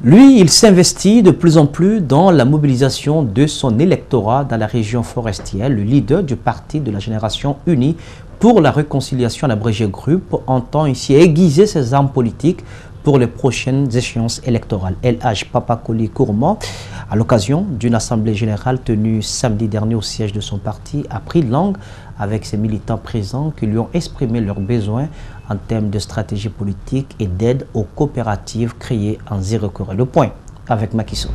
Lui, il s'investit de plus en plus dans la mobilisation de son électorat dans la région forestière. Le leader du parti de la Génération Unie pour la réconciliation à l'abrégé GRUP entend ici aiguiser ses armes politiques pour les prochaines échéances électorales. El-Hadj Papa Koli Kourouma, à l'occasion d'une assemblée générale tenue samedi dernier au siège de son parti, a pris langue avec ses militants présents qui lui ont exprimé leurs besoins en termes de stratégie politique et d'aide aux coopératives créées en Zéro-Corée. Le point avec Macky Sall.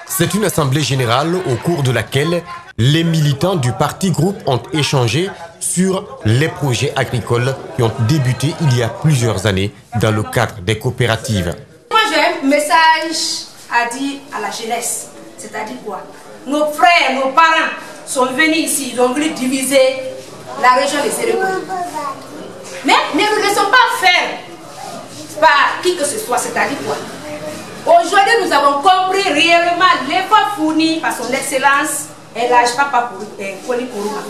C'est une assemblée générale au cours de laquelle les militants du parti groupe ont échangé sur les projets agricoles qui ont débuté il y a plusieurs années dans le cadre des coopératives. Moi j'ai un message à dire à la jeunesse, c'est-à-dire quoi? Nos frères, nos parents sont venus ici, ils ont voulu diviser la région des Zéro-Corée. Mais ne nous laissons pas faire par qui que ce soit, c'est-à-dire quoi? Aujourd'hui, nous avons compris réellement l'effort fourni par son excellence El-Hadj Papa Koli Kourouma.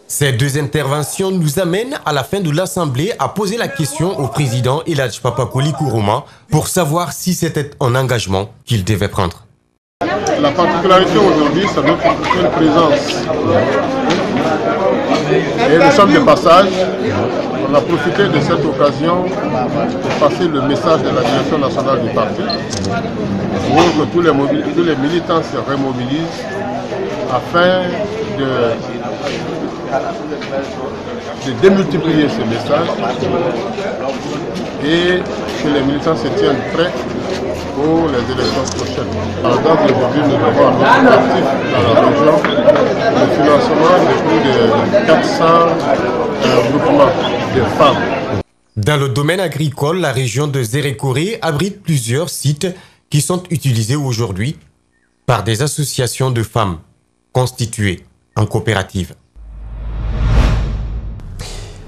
Ces deux interventions nous amènent à la fin de l'Assemblée à poser la question au président El-Hadj Papa Koli Kourouma pour savoir si c'était un engagement qu'il devait prendre. La particularité aujourd'hui, c'est notre présence. Et nous sommes de passage. On a profité de cette occasion pour passer le message de la direction nationale du parti pour que tous les militants se remobilisent afin de démultiplier ce message et que les militants se tiennent prêts pour les élections prochaines. Par exemple, aujourd'hui, nous avons un objectif dans la région le financement de plus de 400 groupements de femmes. Dans le domaine agricole, la région de Zéro-Corée abrite plusieurs sites qui sont utilisés aujourd'hui par des associations de femmes constituées en coopérative.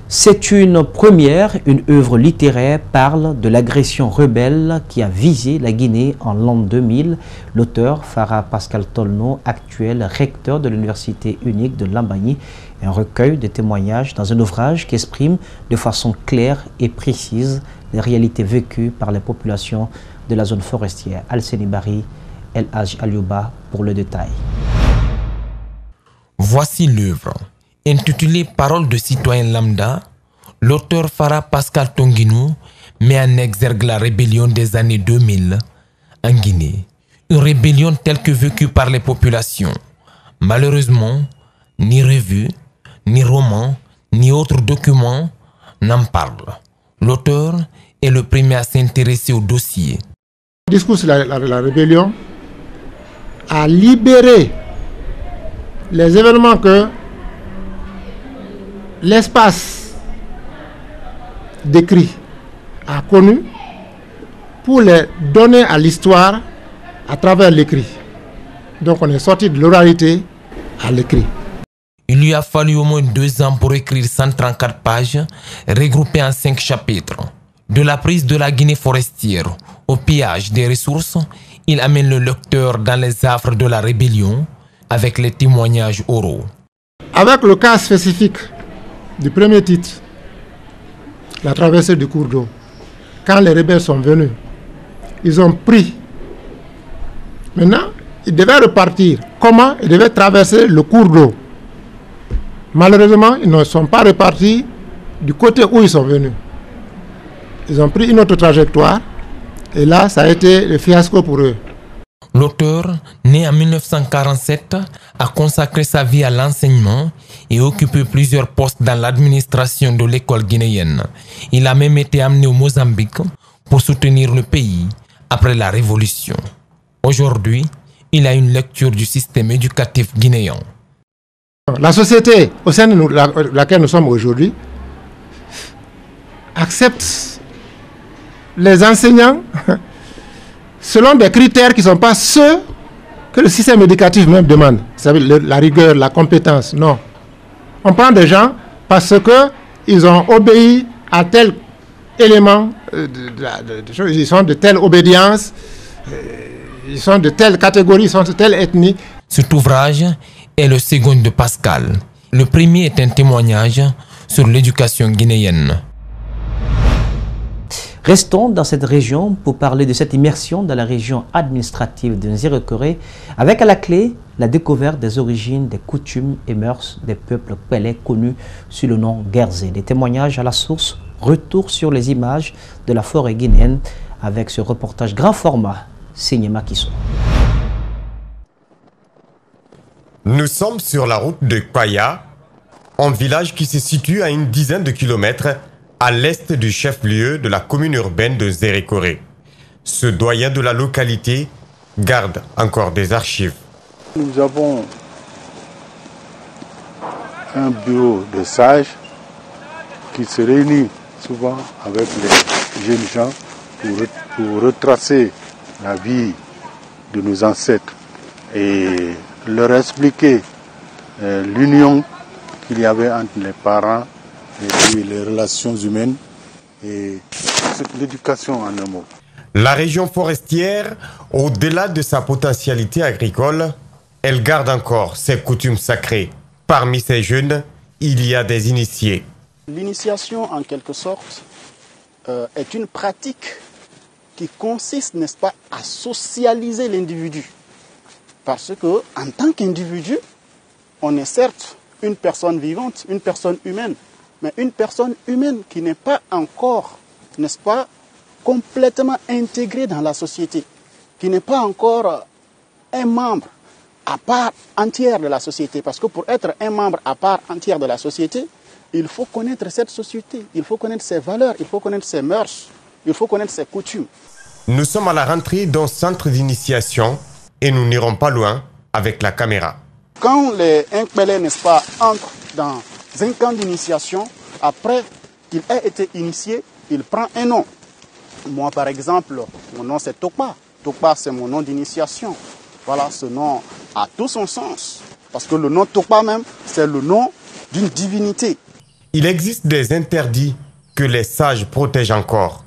C'est une première, une œuvre littéraire parle de l'agression rebelle qui a visé la Guinée en l'an 2000. L'auteur, Farah Pascal Tolno, actuel recteur de l'Université unique de Lambagne, un recueil de témoignages dans un ouvrage qui exprime de façon claire et précise les réalités vécues par les populations de la zone forestière. Alseni Bari, El-Hadj Aliouba pour le détail. Voici l'œuvre. Intitulé Paroles de citoyens lambda, l'auteur Farah Pascal Tonginou met en exergue la rébellion des années 2000 en Guinée. Une rébellion telle que vécue par les populations. Malheureusement, ni revue, ni roman, ni autres documents n'en parlent. L'auteur est le premier à s'intéresser au dossier. Le discours sur la rébellion a libéré les événements que l'espace décrit a connu pour les donner à l'histoire à travers l'écrit. Donc on est sorti de l'oralité à l'écrit. Il lui a fallu au moins 2 ans pour écrire 134 pages regroupées en 5 chapitres. De la prise de la Guinée forestière au pillage des ressources, il amène le lecteur dans les affres de la rébellion avec les témoignages oraux. Avec le cas spécifique du premier titre, la traversée du cours d'eau, quand les rebelles sont venus, ils ont pris. Maintenant, ils devaient repartir. Comment? Ils devaient traverser le cours d'eau. Malheureusement, ils ne sont pas repartis du côté où ils sont venus. Ils ont pris une autre trajectoire et là, ça a été le fiasco pour eux. L'auteur, né en 1947, a consacré sa vie à l'enseignement et occupé plusieurs postes dans l'administration de l'école guinéenne. Il a même été amené au Mozambique pour soutenir le pays après la révolution. Aujourd'hui, il a une lecture du système éducatif guinéen. La société au sein de laquelle nous sommes aujourd'hui accepte les enseignants selon des critères qui ne sont pas ceux que le système éducatif même demande. C'est-à-dire la rigueur, la compétence, non. On prend des gens parce qu'ils ont obéi à tel élément ils sont de telle obédience, ils sont de telle catégorie, ils sont de telle ethnie. Cet ouvrage est le second de Pascal. Le premier est un témoignage sur l'éducation guinéenne. Restons dans cette région pour parler de cette immersion dans la région administrative de Nzérékoré, avec à la clé la découverte des origines, des coutumes et mœurs des peuples pelés connus sous le nom Guerzé. Des témoignages à la source, retour sur les images de la forêt guinéenne avec ce reportage grand format signé Makiso. Nous sommes sur la route de Kwaya, un village qui se situe à une dizaine de kilomètres à l'est du chef-lieu de la commune urbaine de Nzérékoré. Ce doyen de la localité garde encore des archives. Nous avons un bureau de sages qui se réunit souvent avec les jeunes gens pour retracer la vie de nos ancêtres et leur expliquer l'union qu'il y avait entre les parents et puis les relations humaines et l'éducation en un mot. La région forestière, au-delà de sa potentialité agricole, elle garde encore ses coutumes sacrées. Parmi ces jeunes, il y a des initiés. L'initiation, en quelque sorte, est une pratique qui consiste, n'est-ce pas, à socialiser l'individu. Parce que, en tant qu'individu, on est certes une personne vivante, une personne humaine, mais une personne humaine qui n'est pas encore, n'est-ce pas, complètement intégrée dans la société, qui n'est pas encore un membre à part entière de la société. Parce que pour être un membre à part entière de la société, il faut connaître cette société, il faut connaître ses valeurs, il faut connaître ses mœurs, il faut connaître ses coutumes. Nous sommes à la rentrée d'un centre d'initiation et nous n'irons pas loin avec la caméra. Quand un Pelé, n'est-ce pas, entre dans un camp d'initiation, après qu'il ait été initié, il prend un nom. Moi, par exemple, mon nom c'est Tokpa. Tokpa, c'est mon nom d'initiation. Voilà, ce nom a tout son sens. Parce que le nom Tokpa même, c'est le nom d'une divinité. Il existe des interdits que les sages protègent encore.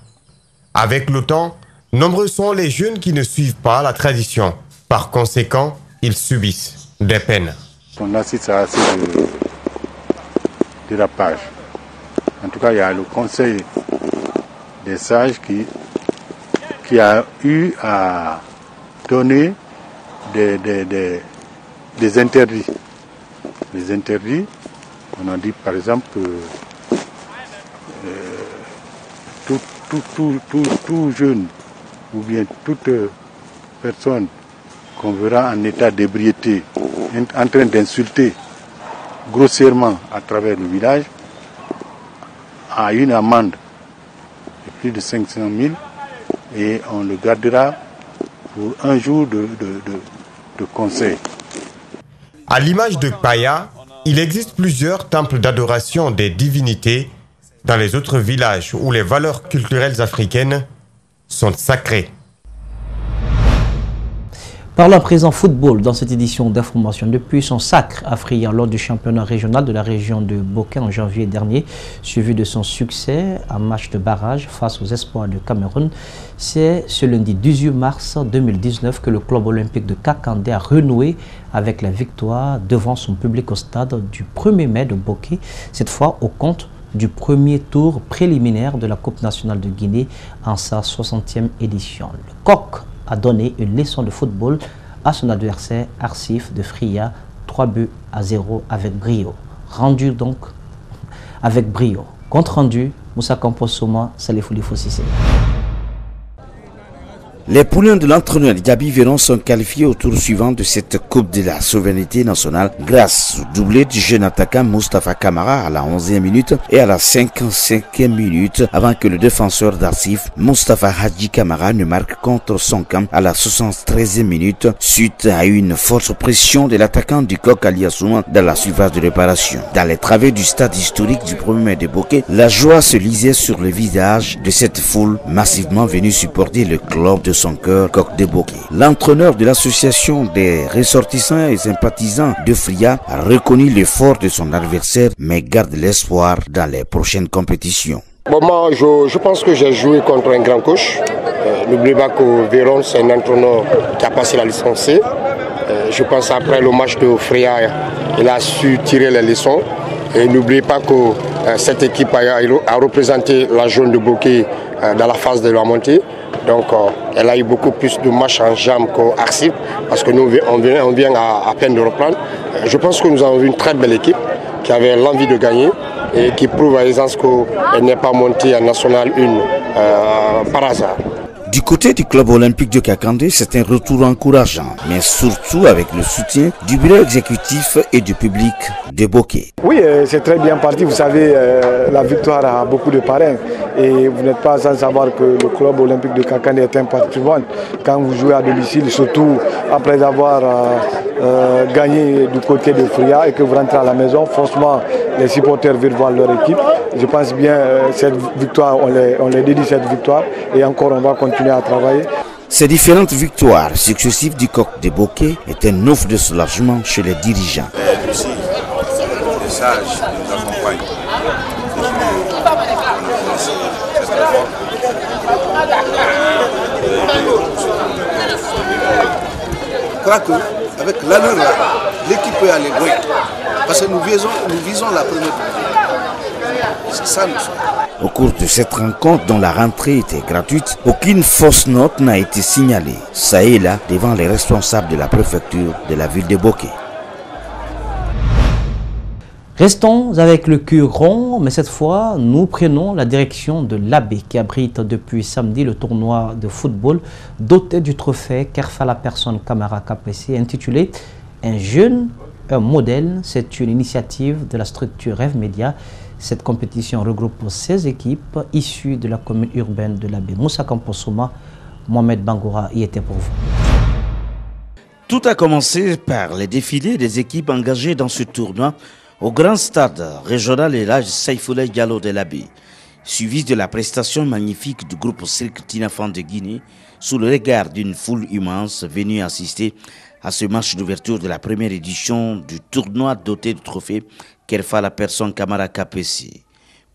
Avec le temps, nombreux sont les jeunes qui ne suivent pas la tradition. Par conséquent, ils subissent des peines. On assiste à assez de dérapage. En tout cas, il y a le conseil des sages qui a eu à donner des interdits. Les interdits, on a dit par exemple tout jeune ou bien toute personne qu'on verra en état d'ébriété en train d'insulter grossièrement à travers le village a une amende de plus de 500 000 et on le gardera pour un jour de conseil. À l'image de Paya, il existe plusieurs temples d'adoration des divinités dans les autres villages où les valeurs culturelles africaines sont sacrées. Parlons à présent football dans cette édition d'information. Depuis son sacre à Fria lors du championnat régional de la région de Boké en janvier dernier, suivi de son succès en match de barrage face aux espoirs de Cameroun, c'est ce lundi 18 mars 2019 que le club olympique de Kakandé a renoué avec la victoire devant son public au stade du 1er mai de Boké, cette fois au compte du premier tour préliminaire de la Coupe nationale de Guinée en sa 60e édition. Le coq a donné une leçon de football à son adversaire Arsif de Fria, 3-0 avec brio. Rendu donc avec brio. Compte rendu, Moussa Kamposoma, Salifouli Fossissé. Les poulains de l'entraîneur Gabi Véron sont qualifiés au tour suivant de cette Coupe de la souveraineté nationale grâce au doublé du jeune attaquant Moustapha Kamara à la 11e minute et à la 55e minute avant que le défenseur d'Arsif, Moustapha Hadji Kamara, ne marque contre son camp à la 73e minute suite à une forte pression de l'attaquant du Coq Aliassouma dans la surface de réparation. Dans les travées du stade historique du 1er mai de Boké, la joie se lisait sur le visage de cette foule massivement venue supporter le club de son cœur, Coq de Boké. L'entraîneur de l'association des ressortissants et sympathisants de Fria a reconnu l'effort de son adversaire mais garde l'espoir dans les prochaines compétitions. Bon, moi, je pense que j'ai joué contre un grand coach. N'oubliez pas que Véron, c'est un entraîneur qui a passé la licence C. Je pense après le match de Freya, il a su tirer les leçons. Et n'oubliez pas que cette équipe a représenté la jaune de Bokeh dans la phase de la montée. Donc elle a eu beaucoup plus de matchs en jambes qu'Arsip parce que nous on vient à peine de reprendre. Je pense que nous avons une très belle équipe qui avait l'envie de gagner et qui prouve à l'aisance qu'elle n'est pas montée en National 1 par hasard. Du côté du club olympique de Kakandé, c'est un retour encourageant, mais surtout avec le soutien du bureau exécutif et du public de Bokeh. Oui, c'est très bien parti. Vous savez, la victoire a beaucoup de parrains et vous n'êtes pas sans savoir que le club olympique de Kakandé est un patrimoine. Quand vous jouez à domicile, surtout après avoir gagné du côté de Freya et que vous rentrez à la maison, franchement, les supporters veulent voir leur équipe. Je pense bien cette victoire, on les dédie cette victoire et encore on va continuer à travailler. Ces différentes victoires successives du coq de Bokeh est un offre de soulagement chez les dirigeants. Lucie, les sages nous accompagnent. Je crois qu'avec l'allure là, l'équipe peut aller loin. Parce que nous visons la première position. C'est ça nous sommes. Au cours de cette rencontre dont la rentrée était gratuite, aucune fausse note n'a été signalée, ça et là, devant les responsables de la préfecture de la ville de Bokeh. Restons avec le cœur rond, mais cette fois, nous prenons la direction de l'Abbé qui abrite depuis samedi le tournoi de football doté du trophée Kerfala Personne Camara KPC intitulé « Un jeune, un modèle ». C'est une initiative de la structure Rêve Média. Cette compétition regroupe 16 équipes issues de la commune urbaine de l'Abbé. Moussa Kamposoma, Mohamed Bangoura y était pour vous. Tout a commencé par les défilés des équipes engagées dans ce tournoi au grand stade régional Elhadji Saifoulay Diallo de l'Abbé, suivi de la prestation magnifique du groupe Cirque Tinafan de Guinée sous le regard d'une foule immense venue assister à ce match d'ouverture de la première édition du tournoi doté du trophée Kerfala Personne Camara KPC.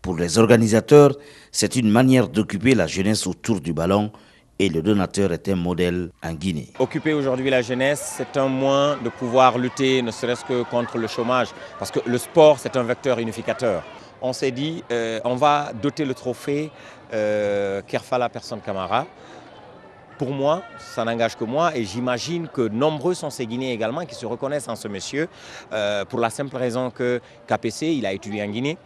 Pour les organisateurs, c'est une manière d'occuper la jeunesse autour du ballon et le donateur est un modèle en Guinée. Occuper aujourd'hui la jeunesse, c'est un moyen de pouvoir lutter ne serait-ce que contre le chômage parce que le sport, c'est un vecteur unificateur. On s'est dit, on va doter le trophée Kerfala Personne Camara. Pour moi, ça n'engage que moi et j'imagine que nombreux sont ces Guinéens également qui se reconnaissent en ce monsieur pour la simple raison que KPC, il a étudié en Guinée,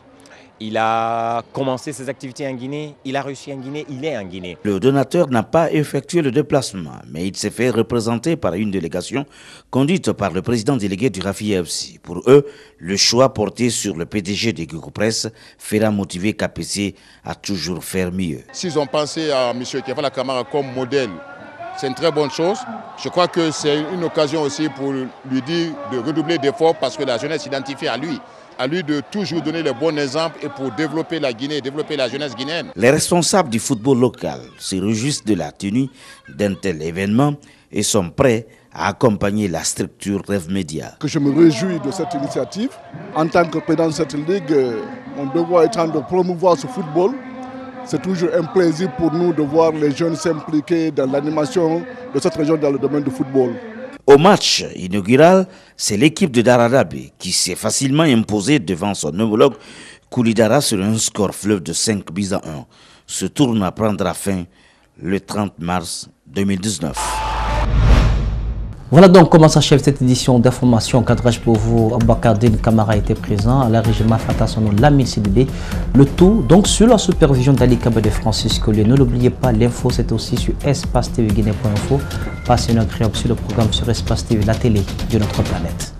il a commencé ses activités en Guinée, il a réussi en Guinée, il est en Guinée. Le donateur n'a pas effectué le déplacement, mais il s'est fait représenter par une délégation conduite par le président délégué du Rafi FC. Pour eux, le choix porté sur le PDG de Guigou Presse fera motiver KPC à toujours faire mieux. S'ils ont pensé à M. Kerfala Camara comme modèle, c'est une très bonne chose. Je crois que c'est une occasion aussi pour lui dire de redoubler d'efforts parce que la jeunesse s'identifie à lui de toujours donner le bon exemple et pour développer la Guinée, développer la jeunesse guinéenne. Les responsables du football local se réjouissent de la tenue d'un tel événement et sont prêts à accompagner la structure Rêve Média. Que je me réjouis de cette initiative. En tant que président de cette ligue, mon devoir étant de promouvoir ce football. C'est toujours un plaisir pour nous de voir les jeunes s'impliquer dans l'animation de cette région dans le domaine du football. Au match inaugural, c'est l'équipe de Daradabé qui s'est facilement imposée devant son homologue Koulidara sur un score fleuve de 5-1. Ce tournoi prendra fin le 30 mars 2019. Voilà donc comment s'achève cette édition d'information. Cadrage pour vous, Abakardine Camara était présent, à la régie Mafata son nom, Lamine CDB. Le tout donc sur la supervision d'Ali Kabé de Francis Collier. Ne l'oubliez pas, l'info c'est aussi sur espace-tv-guinée.info. Passez une agréable sur le programme sur Espace TV, la télé de notre planète.